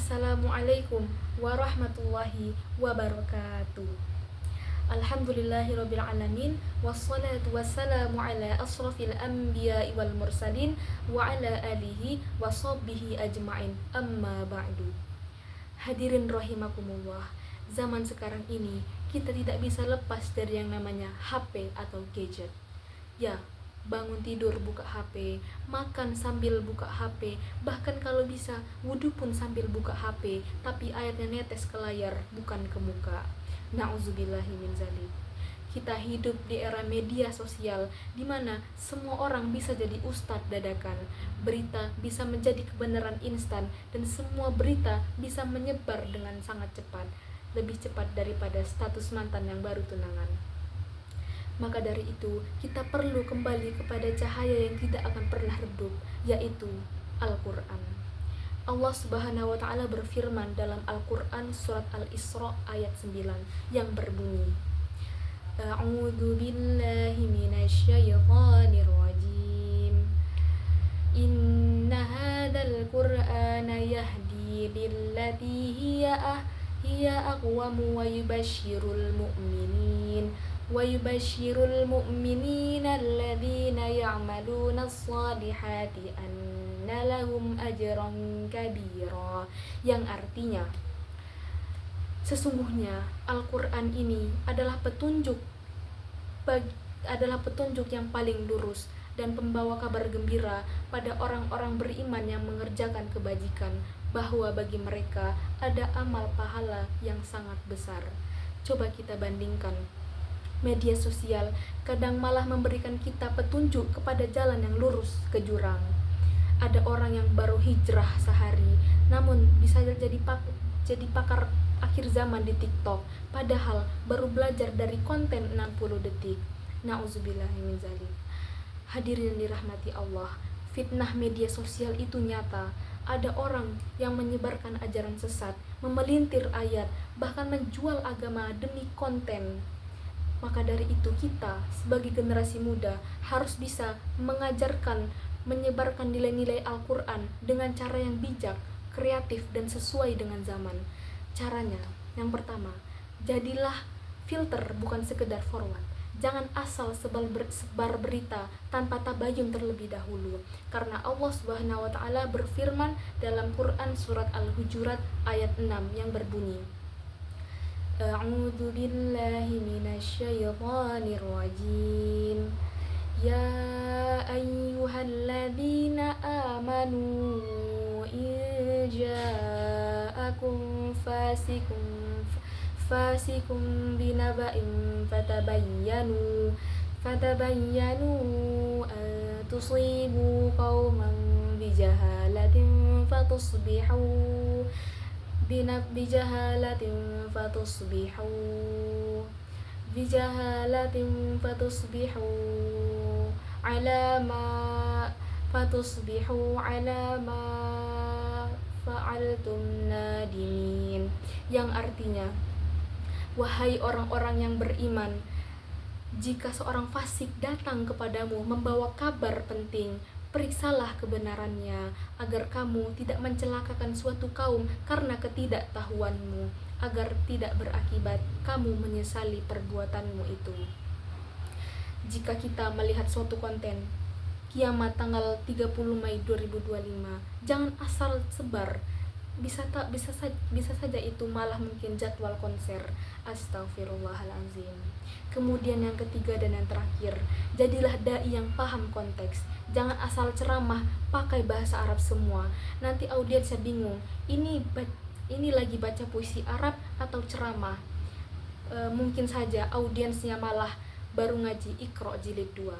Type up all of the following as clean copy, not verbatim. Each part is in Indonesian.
Assalamualaikum warahmatullahi wabarakatuh. Alhamdulillahirabbil alamin wassalatu wassalamu ala asrofil anbiya'i wal mursalin wa ala alihi washabbihi ajmain. Amma ba'du. Hadirin rahimakumullah. Zaman sekarang ini kita tidak bisa lepas dari yang namanya HP atau gadget. Ya, bangun tidur buka HP, makan sambil buka HP, bahkan kalau bisa wudhu pun sambil buka HP, tapi airnya netes ke layar bukan ke muka. Na'udzubillahi min dzalik. Kita hidup di era media sosial di mana semua orang bisa jadi ustadz dadakan, berita bisa menjadi kebenaran instan, dan semua berita bisa menyebar dengan sangat cepat, lebih cepat daripada status mantan yang baru tunangan. Maka dari itu, kita perlu kembali kepada cahaya yang tidak akan pernah redup, yaitu Al-Quran. Allah Subhanahu wa Ta'ala berfirman dalam Al-Quran surat Al-Isra ayat 9 yang berbunyi, A'udzu billahi minasyaitonir rajim. Inna hadzal Qur'ana yahdi lillati hiya aqwamu wa yubashshirul mu'minina alladhina ya'maluna as-salihati anna lahum ajran kabira, yang artinya sesungguhnya Al-Quran ini adalah petunjuk yang paling lurus dan pembawa kabar gembira pada orang-orang beriman yang mengerjakan kebajikan, bahwa bagi mereka ada amal pahala yang sangat besar. Coba kita bandingkan, media sosial kadang malah memberikan kita petunjuk kepada jalan yang lurus ke jurang. Ada orang yang baru hijrah sehari, namun bisa jadi pakar akhir zaman di TikTok, padahal baru belajar dari konten 60 detik. Na'udzubillahi min dzalik. Hadirin yang dirahmati Allah, fitnah media sosial itu nyata. Ada orang yang menyebarkan ajaran sesat, memelintir ayat, bahkan menjual agama demi konten. Maka dari itu kita sebagai generasi muda harus bisa menyebarkan nilai-nilai Al-Quran dengan cara yang bijak, kreatif, dan sesuai dengan zaman. Caranya, yang pertama, jadilah filter bukan sekedar forward. Jangan asal sebar berita tanpa tabayun terlebih dahulu, karena Allah Subhanahu wa Ta'ala berfirman dalam Quran surat Al-Hujurat ayat 6 yang berbunyi, A'udzu billahi minasyaitonir rajim. Ya ayyuhalladzina amanu in ja'akum fasikum binaba'in fatabayyanu an tusibu qauman bijahalatin fatusbihu ala ma fa'altum nadimin, yang artinya, wahai orang-orang yang beriman, jika seorang fasik datang kepadamu membawa kabar penting, periksalah kebenarannya, agar kamu tidak mencelakakan suatu kaum karena ketidaktahuanmu, agar tidak berakibat kamu menyesali perbuatanmu itu. Jika kita melihat suatu konten kiamat tanggal 30 Mei 2025, jangan asal sebar. Bisa saja itu malah mungkin jadwal konser. Astagfirullahalazim. Kemudian yang ketiga dan yang terakhir, jadilah dai yang paham konteks. Jangan asal ceramah pakai bahasa Arab semua. Nanti audiensnya bingung, ini lagi baca puisi Arab atau ceramah. Mungkin saja audiensnya malah baru ngaji Iqra jilid 2.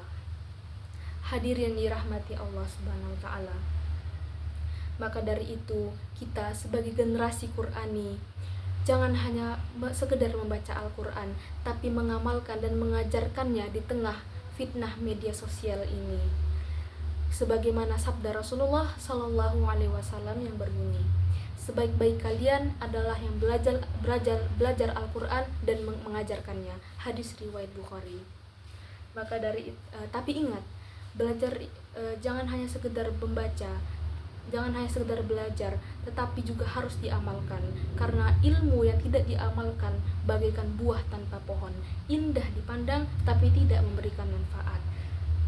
Hadirin dirahmati Allah Subhanahu wa Ta'ala. Maka dari itu, kita sebagai generasi Qur'ani jangan hanya sekedar membaca Al-Quran, tapi mengamalkan dan mengajarkannya di tengah fitnah media sosial ini. Sebagaimana sabda Rasulullah Sallallahu Alaihi Wasallam yang berbunyi, sebaik-baik kalian adalah yang belajar Al-Quran dan mengajarkannya. Hadis riwayat Bukhari. Maka dari tapi ingat, belajar jangan hanya sekedar membaca, jangan hanya sekedar belajar, tetapi juga harus diamalkan. Karena ilmu yang tidak diamalkan bagaikan buah tanpa pohon, indah dipandang tapi tidak memberikan manfaat.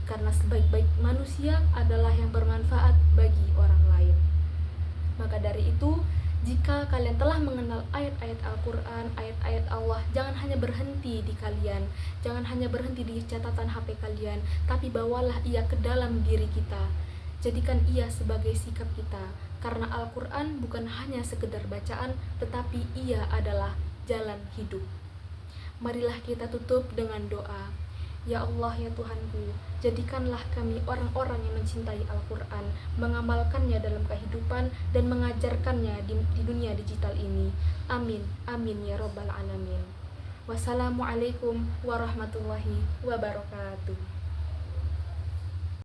Karena sebaik-baik manusia adalah yang bermanfaat bagi orang lain. Maka dari itu, jika kalian telah mengenal ayat-ayat Al-Quran, ayat-ayat Allah, jangan hanya berhenti di kalian, jangan hanya berhenti di catatan HP kalian, tapi bawalah ia ke dalam diri kita. Jadikan ia sebagai sikap kita, karena Al-Quran bukan hanya sekedar bacaan, tetapi ia adalah jalan hidup. Marilah kita tutup dengan doa. Ya Allah, ya Tuhanku, jadikanlah kami orang-orang yang mencintai Al-Quran, mengamalkannya dalam kehidupan, dan mengajarkannya di dunia digital ini. Amin, amin ya Rabbal Alamin. Wassalamualaikum warahmatullahi wabarakatuh.